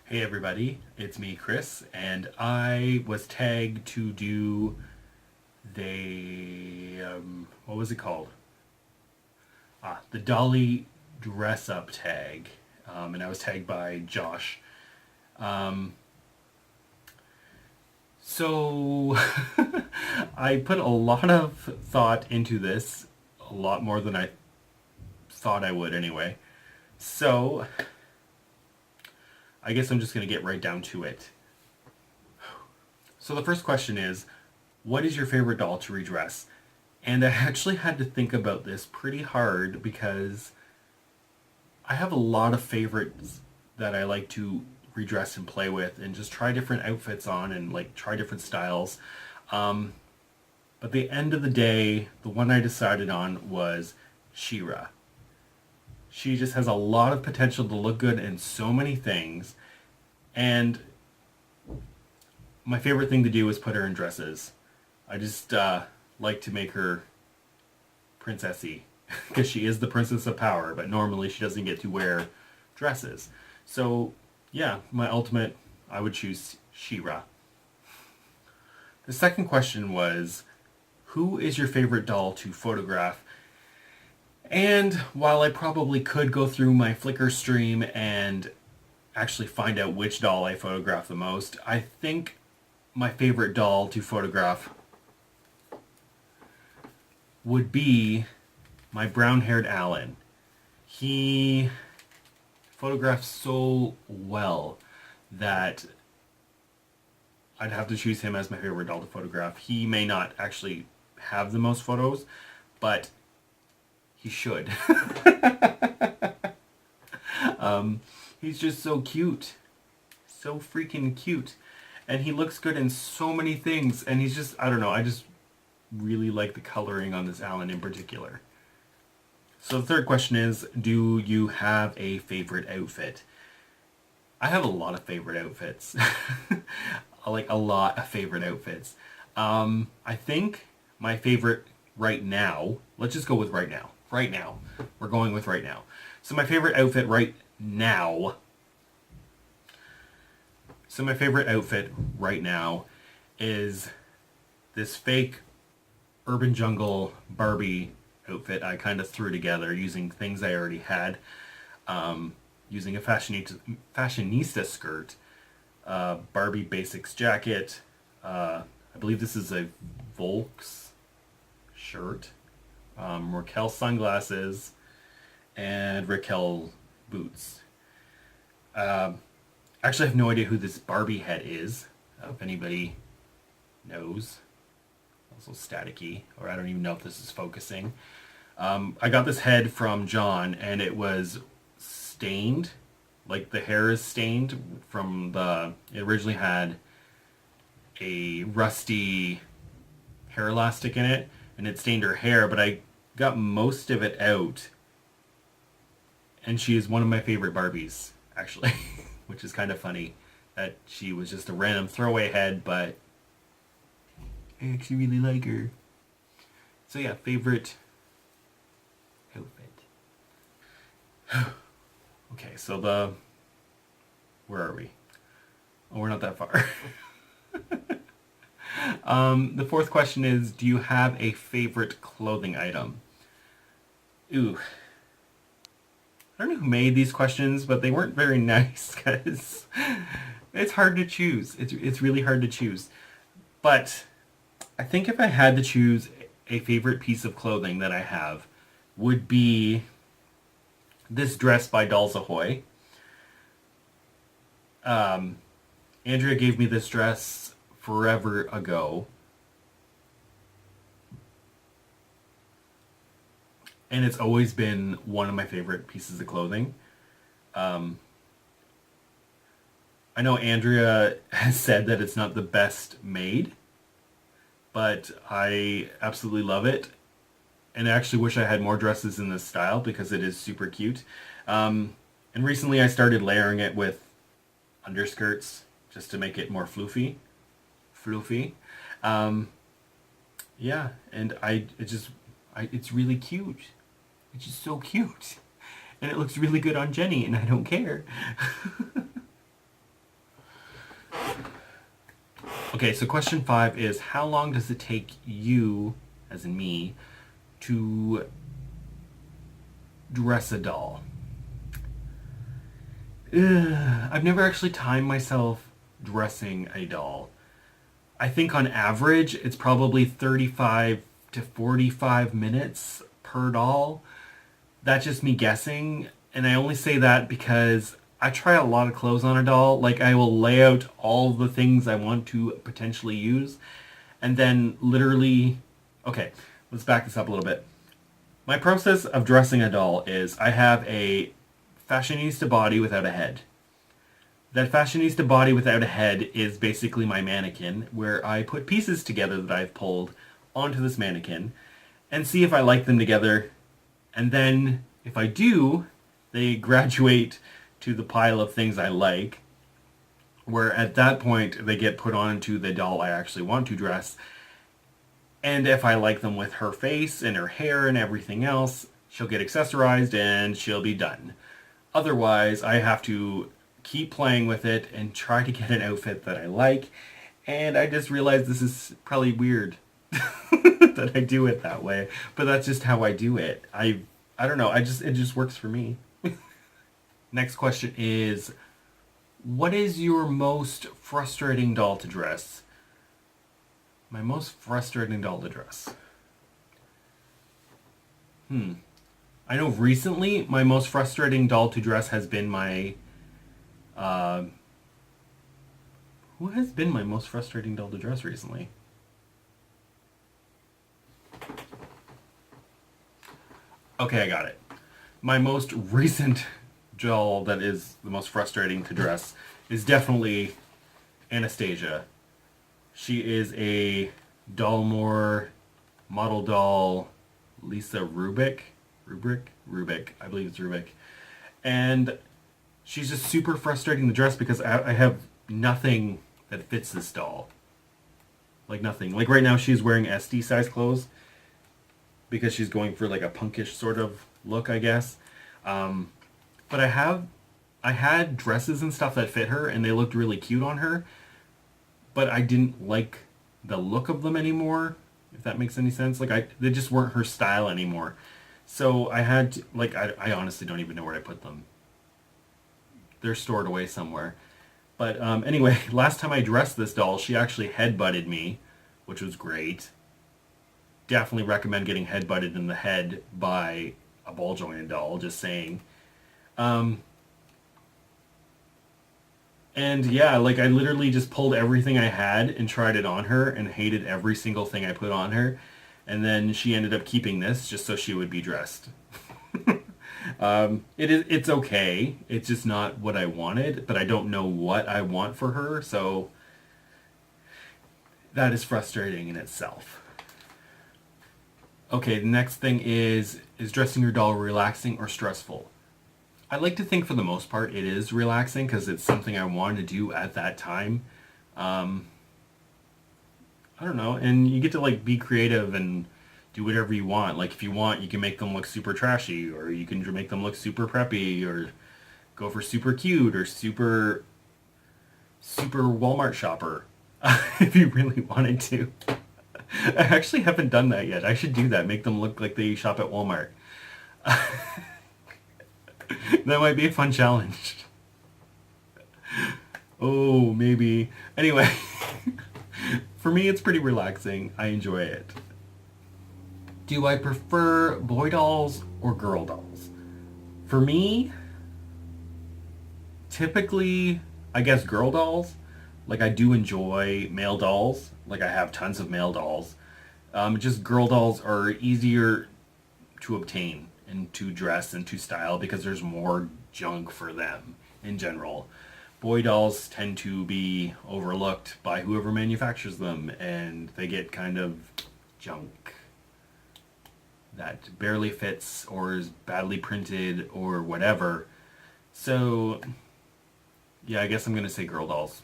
Hey everybody, it's me, Chris, and I was tagged to do what was it called? The Dolly Dress Up Tag, and I was tagged by Josh. Um, so I put a lot of thought into this, a lot more than I thought I would anyway. So I guess I'm just going to get right down to it. So the first question is, what is your favorite doll to redress? And I actually had to think about this pretty hard because I have a lot of favorites that I like to redress and play with and just try different outfits on and like try different styles. But the end of the day, the one I decided on was Shira. She just has a lot of potential to look good in so many things. And my favorite thing to do is put her in dresses. I just like to make her princessy because she is the princess of power, but normally she doesn't get to wear dresses. So yeah, my ultimate, I would choose She-Ra. The second question was, who is your favorite doll to photograph? And while I probably could go through my Flickr stream and actually find out which doll I photograph the most, I think my favorite doll to photograph would be my brown-haired Alan. He photographs so well that I'd have to choose him as my favorite doll to photograph. He may not actually have the most photos, but he should. He's just so cute. So freaking cute. And he looks good in so many things. And he's just, I don't know, I just really like the coloring on this Alan in particular. So the third question is, do you have a favorite outfit? I have a lot of favorite outfits. Like a lot of favorite outfits. I think my favorite right now, let's just go with right now. Right now. We're going with right now. So my favorite outfit right now. So my favorite outfit right now is this fake Urban Jungle Barbie outfit I kind of threw together using things I already had. Using a fashionista skirt, Barbie basics jacket. I believe this is a Volks shirt. Raquel sunglasses, and Raquel boots. Actually, I have no idea who this Barbie head is, if anybody knows. Also staticky, or I don't even know if this is focusing. I got this head from John, and it was stained. Like, the hair is stained from it originally had a rusty hair elastic in it, and it stained her hair, but I got most of it out. And she is one of my favorite Barbies, actually. Which is kind of funny that she was just a random throwaway head, but I actually really like her. So yeah, favorite outfit. Okay, so where are we? Oh, we're not that far. The fourth question is, do you have a favorite clothing item? Ooh. I don't know who made these questions, but they weren't very nice because it's hard to choose. It's really hard to choose. But I think if I had to choose a favorite piece of clothing that I have would be this dress by Dolls Ahoy. Andrea gave me this dress forever ago. And it's always been one of my favorite pieces of clothing. I know Andrea has said that it's not the best made, but I absolutely love it. And I actually wish I had more dresses in this style because it is super cute. And recently I started layering it with underskirts just to make it more floofy. Yeah, and it's really cute. It's just so cute. And it looks really good on Jenny, and I don't care. Okay, so question 5 is, how long does it take you, as in me, to dress a doll? I've never actually timed myself dressing a doll. I think on average it's probably 35 to 45 minutes per doll. That's just me guessing, and I only say that because I try a lot of clothes on a doll. Like, I will lay out all the things I want to potentially use, and then literally, okay, let's back this up a little bit. My process of dressing a doll is I have a fashionista body without a head. That fashionista body without a head is basically my mannequin, where I put pieces together that I've pulled onto this mannequin and see if I like them together. And then, if I do, they graduate to the pile of things I like, where at that point they get put onto the doll I actually want to dress. And if I like them with her face and her hair and everything else, she'll get accessorized and she'll be done. Otherwise, I have to keep playing with it and try to get an outfit that I like. And I just realized this is probably weird that I do it that way, but that's just how I do it. I don't know. It just works for me. Next question is, what is your most frustrating doll to dress? My most frustrating doll to dress. I know recently my most frustrating doll to dress has been my who has been my most frustrating doll to dress recently? Okay, I got it. My most recent doll that is the most frustrating to dress is definitely Anastasia. She is a Dollmore model doll, Lisa Rubik. Rubik. I believe it's Rubik. And she's just super frustrating to dress because I have nothing that fits this doll. Like, nothing. Like, right now she's wearing SD size clothes because she's going for like a punkish sort of look, I guess. But I had dresses and stuff that fit her and they looked really cute on her, but I didn't like the look of them anymore, if that makes any sense. Like, they just weren't her style anymore. So I had to, like, I honestly don't even know where I put them. They're stored away somewhere. But anyway, last time I dressed this doll, she actually headbutted me, which was great. Definitely recommend getting headbutted in the head by a ball jointed doll, just saying. And yeah, like, I literally just pulled everything I had and tried it on her and hated every single thing I put on her. And then she ended up keeping this just so she would be dressed. It's okay. It's just not what I wanted, but I don't know what I want for her, so that is frustrating in itself. Okay, the next thing is dressing your doll relaxing or stressful? I like to think for the most part it is relaxing because it's something I wanted to do at that time. I don't know, and you get to like be creative and do whatever you want. Like, if you want, you can make them look super trashy, or you can make them look super preppy, or go for super cute, or super Walmart shopper, if you really wanted to. I actually haven't done that yet. I should do that. Make them look like they shop at Walmart. That might be a fun challenge. Oh, maybe. Anyway, for me, it's pretty relaxing. I enjoy it. Do I prefer boy dolls or girl dolls? For me, typically, I guess girl dolls. Like, I do enjoy male dolls. Like, I have tons of male dolls. Just girl dolls are easier to obtain and to dress and to style because there's more junk for them in general. Boy dolls tend to be overlooked by whoever manufactures them, and they get kind of junk that barely fits or is badly printed or whatever. So yeah, I guess I'm gonna say girl dolls.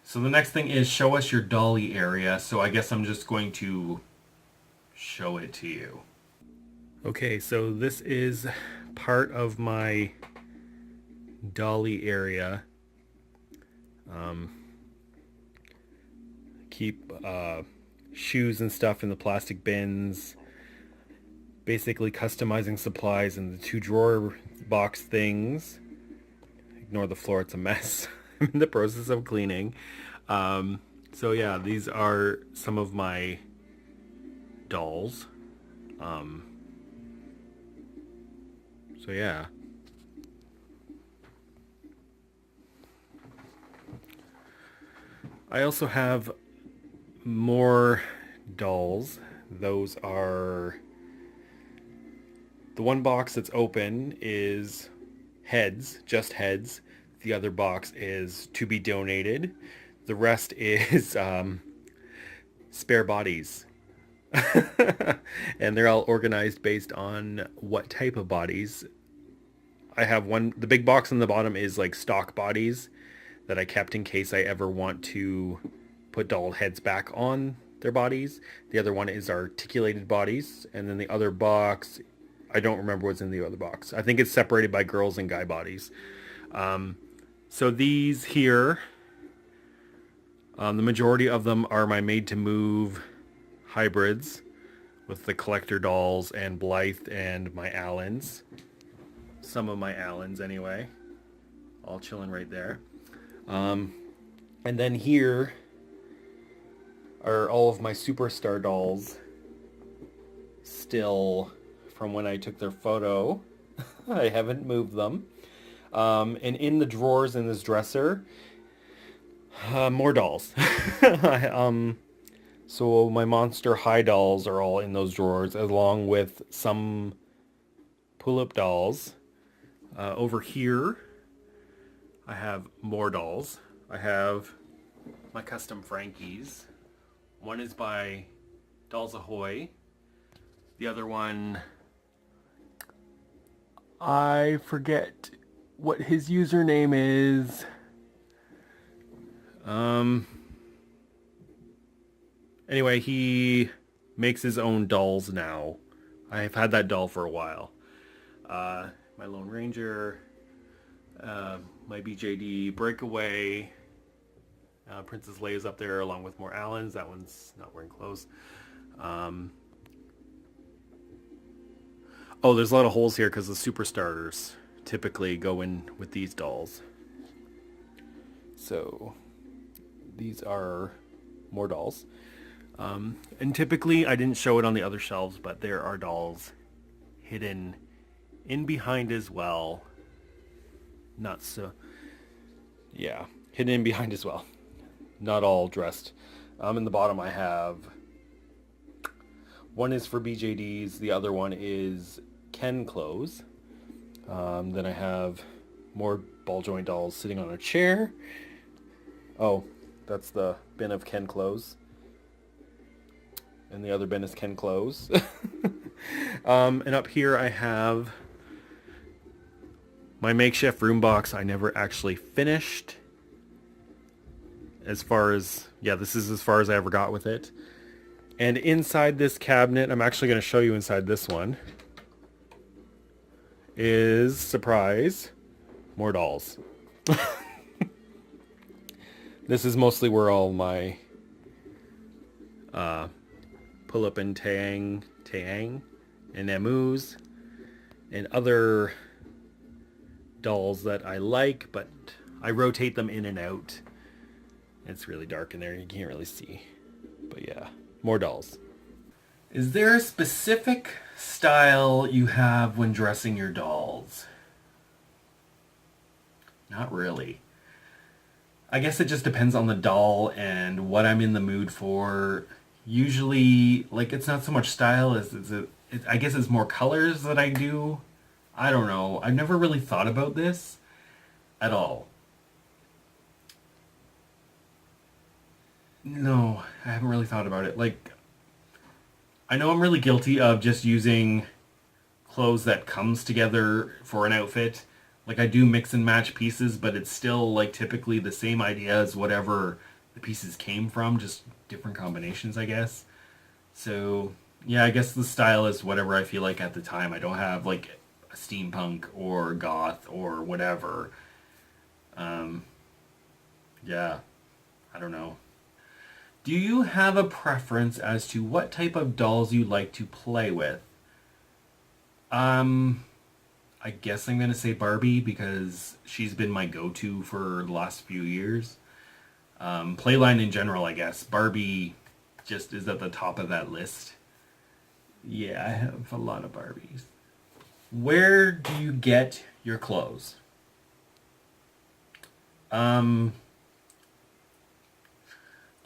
So the next thing is show us your dolly area. So I guess I'm just going to show it to you. Okay, so this is part of my dolly area. keep shoes and stuff in the plastic bins. Basically customizing supplies in the 2 drawer box things. Ignore the floor, it's a mess. I'm in the process of cleaning. So yeah, these are some of my dolls. So yeah. I also have more dolls. Those are... The one box that's open is heads, just heads. The other box is to be donated. The rest is spare bodies. And they're all organized based on what type of bodies. I have one, the big box on the bottom is like stock bodies that I kept in case I ever want to put doll heads back on their bodies. The other one is articulated bodies. And then the other box, I don't remember what's in the other box. I think it's separated by girls and guy bodies. So these here, the majority of them are my made-to-move hybrids with the collector dolls and Blythe and my Allens. Some of my Allens anyway. All chilling right there. And then here are all of my superstar dolls still from when I took their photo. I haven't moved them. And in the drawers in this dresser, more dolls. So my Monster High dolls are all in those drawers, along with some pull-up dolls. Over here, I have more dolls. I have my custom Frankies. One is by Dolls Ahoy. The other one, I forget what his username is. Anyway, he makes his own dolls now. I've had that doll for a while. My Lone Ranger, my BJD Breakaway, Princess Leia's up there along with more Allens. That one's not wearing clothes. Oh, there's a lot of holes here because the super starters typically go in with these dolls. So these are more dolls. And typically, I didn't show it on the other shelves, but there are dolls hidden in behind as well. Not so... Yeah, hidden in behind as well. Not all dressed. In the bottom I have... One is for BJDs, the other one is Ken clothes. Then I have more ball joint dolls sitting on a chair. Oh, that's the bin of Ken clothes. And the other bin is Ken clothes. And up here I have my makeshift room box I never actually finished. As far as, yeah, this is as far as I ever got with it. And inside this cabinet, I'm actually going to show you inside this one, is, surprise, more dolls. This is mostly where all my pull-up and Taang, and Emus, and other dolls that I like, but I rotate them in and out. It's really dark in there, you can't really see. But yeah, more dolls. Is there a specific style you have when dressing your dolls? Not really. I guess it just depends on the doll and what I'm in the mood for. Usually, like, it's not so much style as I guess it's more colors that I do. I don't know. I've never really thought about this at all. No, I haven't really thought about it. Like, I know I'm really guilty of just using clothes that comes together for an outfit. Like, I do mix and match pieces, but it's still, like, typically the same idea as whatever the pieces came from, just different combinations, I guess. So, yeah, I guess the style is whatever I feel like at the time. I don't have, like, a steampunk or goth or whatever. Yeah, I don't know. Do you have a preference as to what type of dolls you like to play with? Um, I guess I'm gonna say Barbie because she's been my go-to for the last few years. Playline in general, I guess. Barbie just is at the top of that list. Yeah, I have a lot of Barbies. Where do you get your clothes? Um,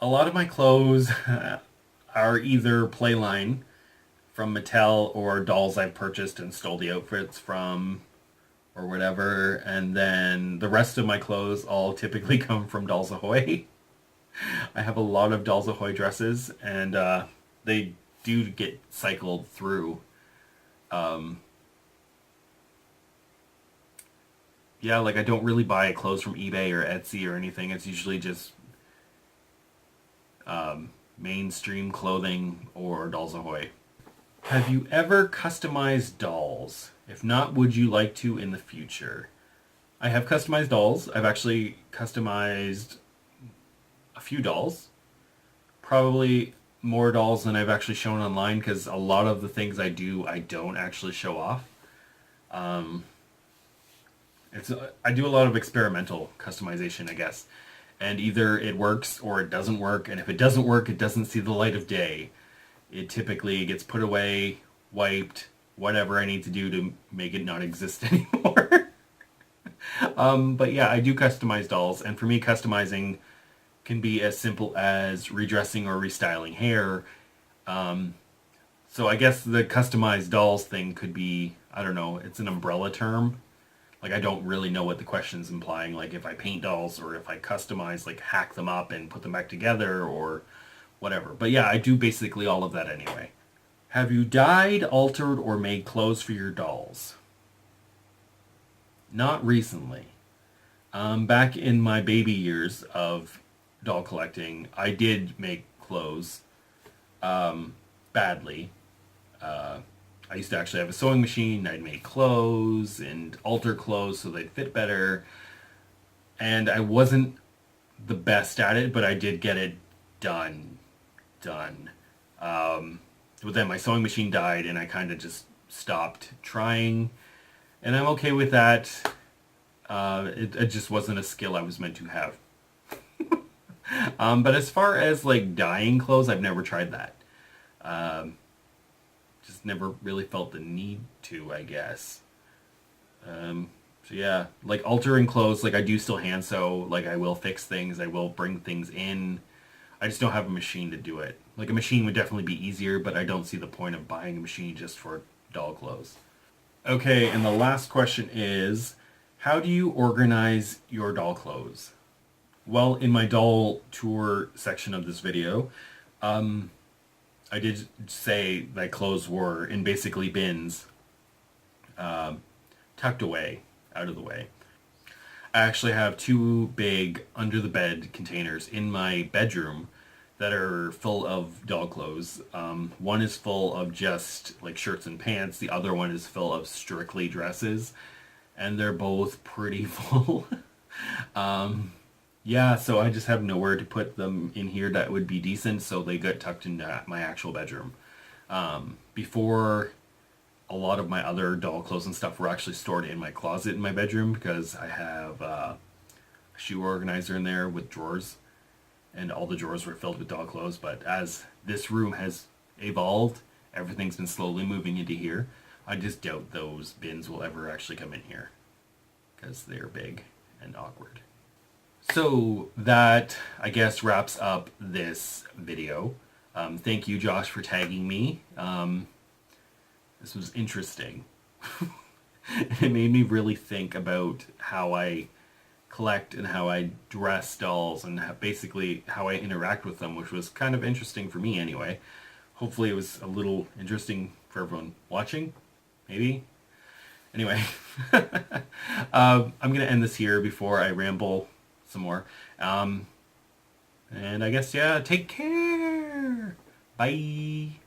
a lot of my clothes are either Playline from Mattel or dolls I've purchased and stole the outfits from or whatever. And then the rest of my clothes all typically come from Dolls Ahoy. I have a lot of Dolls Ahoy dresses and they do get cycled through. Um, yeah, like I don't really buy clothes from eBay or Etsy or anything. It's usually just mainstream clothing or Dolls Ahoy. Have you ever customized dolls? If not, would you like to in the future? I have customized dolls. I've actually customized a few dolls. Probably more dolls than I've actually shown online because a lot of the things I do, I don't actually show off. Um, I do a lot of experimental customization, I guess. And either it works or it doesn't work. And if it doesn't work, it doesn't see the light of day. It typically gets put away, wiped, whatever I need to do to make it not exist anymore. But yeah, I do customize dolls. And for me, customizing can be as simple as redressing or restyling hair. So I guess the customized dolls thing could be, I don't know, it's an umbrella term. Like I don't really know what the question's implying, like if I paint dolls or if I customize, like hack them up and put them back together or whatever. But yeah, I do basically all of that anyway. Have you dyed, altered, or made clothes for your dolls? Not recently. Back in my baby years of doll collecting, I did make clothes badly. I used to actually have a sewing machine. I'd make clothes and alter clothes so they'd fit better. And I wasn't the best at it, but I did get it done. But then my sewing machine died and I kind of just stopped trying. And I'm okay with that. It just wasn't a skill I was meant to have. But as far as like dyeing clothes, I've never tried that. Just never really felt the need to, I guess. So yeah, like altering clothes, like I do still hand sew, like I will fix things, I will bring things in. I just don't have a machine to do it. Like a machine would definitely be easier, but I don't see the point of buying a machine just for doll clothes. Okay, and the last question is, how do you organize your doll clothes? Well, in my doll tour section of this video, I did say that clothes were in basically bins, tucked away, out of the way. I actually have two big under the bed containers in my bedroom that are full of doll clothes. One is full of just like shirts and pants. The other one is full of strictly dresses, and they're both pretty full. Yeah, so I just have nowhere to put them in here that would be decent, so they get tucked into my actual bedroom. Before, a lot of my other doll clothes and stuff were actually stored in my closet in my bedroom because I have a shoe organizer in there with drawers, and all the drawers were filled with doll clothes. But as this room has evolved, everything's been slowly moving into here. I just doubt those bins will ever actually come in here because they're big and awkward. So that, I guess, wraps up this video. Thank you, Josh, for tagging me. This was interesting. It made me really think about how I collect and how I dress dolls and basically how I interact with them, which was kind of interesting for me anyway. Hopefully it was a little interesting for everyone watching, maybe. Anyway, I'm going to end this here before I ramble some more. And I guess, yeah, take care. Bye.